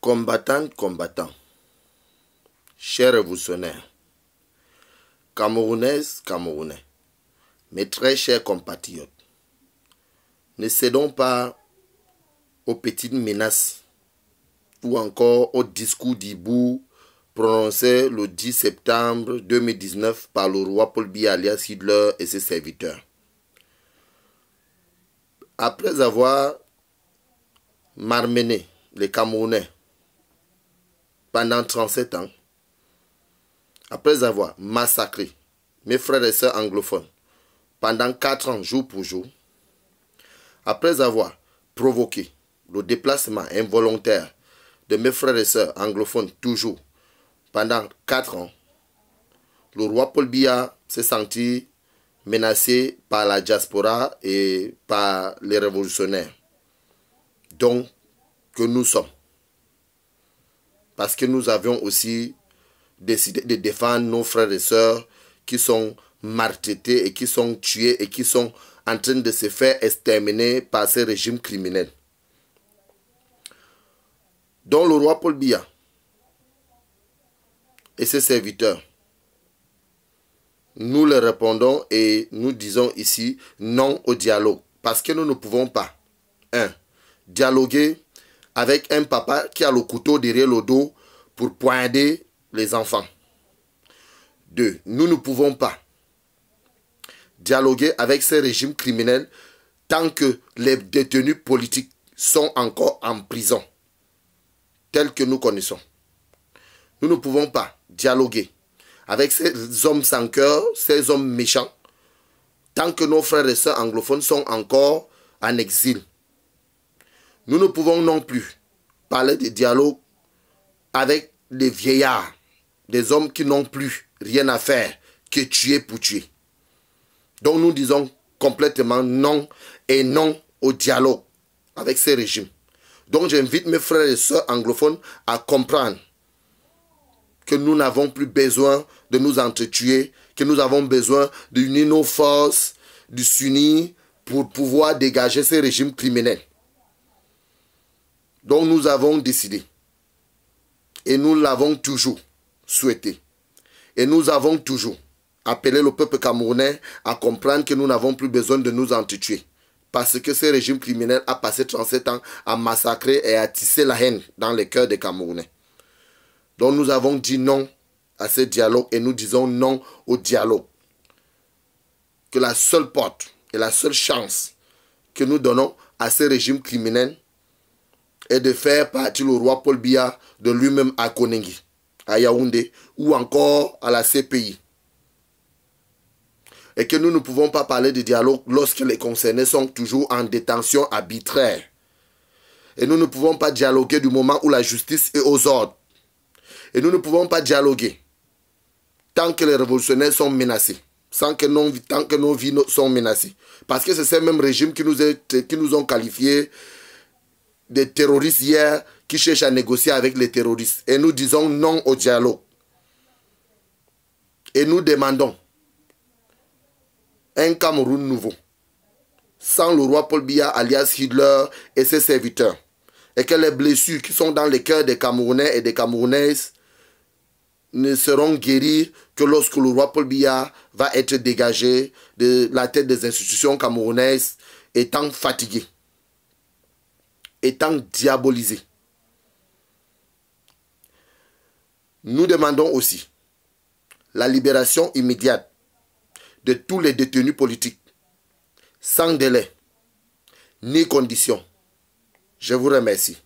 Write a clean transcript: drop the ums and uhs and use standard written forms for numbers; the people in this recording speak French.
Combattants, combattants, chers révolutionnaires, Camerounaises, Camerounais, mes très chers compatriotes, ne cédons pas aux petites menaces ou encore au discours d'hibou prononcé le 10 septembre 2019 par le roi Paul Biya alias Hitler et ses serviteurs. Après avoir malmené les Camerounais pendant 37 ans, après avoir massacré mes frères et sœurs anglophones pendant 4 ans jour pour jour, après avoir provoqué le déplacement involontaire de mes frères et sœurs anglophones toujours pendant 4 ans, le roi Paul Biya s'est senti menacé par la diaspora et par les révolutionnaires, dont que nous sommes. Parce que nous avions aussi décidé de défendre nos frères et sœurs qui sont maltraités et qui sont tués et qui sont en train de se faire exterminer par ces régimes criminels. Donc le roi Paul Biya et ses serviteurs, nous leur répondons et nous disons ici non au dialogue. Parce que nous ne pouvons pas, 1. Dialoguer avec un papa qui a le couteau derrière le dos pour poignarder les enfants. 2. Nous ne pouvons pas dialoguer avec ces régimes criminels tant que les détenus politiques sont encore en prison, tels que nous connaissons. Nous ne pouvons pas dialoguer avec ces hommes sans cœur, ces hommes méchants, tant que nos frères et sœurs anglophones sont encore en exil. Nous ne pouvons non plus parler de dialogue avec des vieillards, des hommes qui n'ont plus rien à faire que tuer pour tuer. Donc nous disons complètement non et non au dialogue avec ces régimes. Donc j'invite mes frères et sœurs anglophones à comprendre que nous n'avons plus besoin de nous entretuer, que nous avons besoin d'unir nos forces, de s'unir pour pouvoir dégager ces régimes criminels. Donc nous avons décidé, et nous l'avons toujours souhaité, et nous avons toujours appelé le peuple camerounais à comprendre que nous n'avons plus besoin de nous entretuer. Parce que ce régime criminel a passé 37 ans à massacrer et à tisser la haine dans les cœurs des Camerounais. Donc nous avons dit non à ce dialogue et nous disons non au dialogue. Que la seule porte et la seule chance que nous donnons à ce régime criminel est de faire partir le roi Paul Biya de lui-même à Konengi, à Yaoundé ou encore à la CPI. Et que nous ne pouvons pas parler de dialogue lorsque les concernés sont toujours en détention arbitraire. Et nous ne pouvons pas dialoguer du moment où la justice est aux ordres. Et nous ne pouvons pas dialoguer tant que les révolutionnaires sont menacés, tant que nos vies sont menacées. Parce que c'est ces mêmes régimes qui nous ont qualifiés de terroristes hier, qui cherchent à négocier avec les terroristes. Et nous disons non au dialogue. Et nous demandons un Cameroun nouveau, sans le roi Paul Biya alias Hitler et ses serviteurs. Et que les blessures qui sont dans les cœurs des Camerounais et des Camerounaises ne seront guéries que lorsque le roi Paul Biya va être dégagé de la tête des institutions camerounaises, étant fatigué, étant diabolisé. Nous demandons aussi la libération immédiate de tous les détenus politiques, sans délai ni condition. Je vous remercie.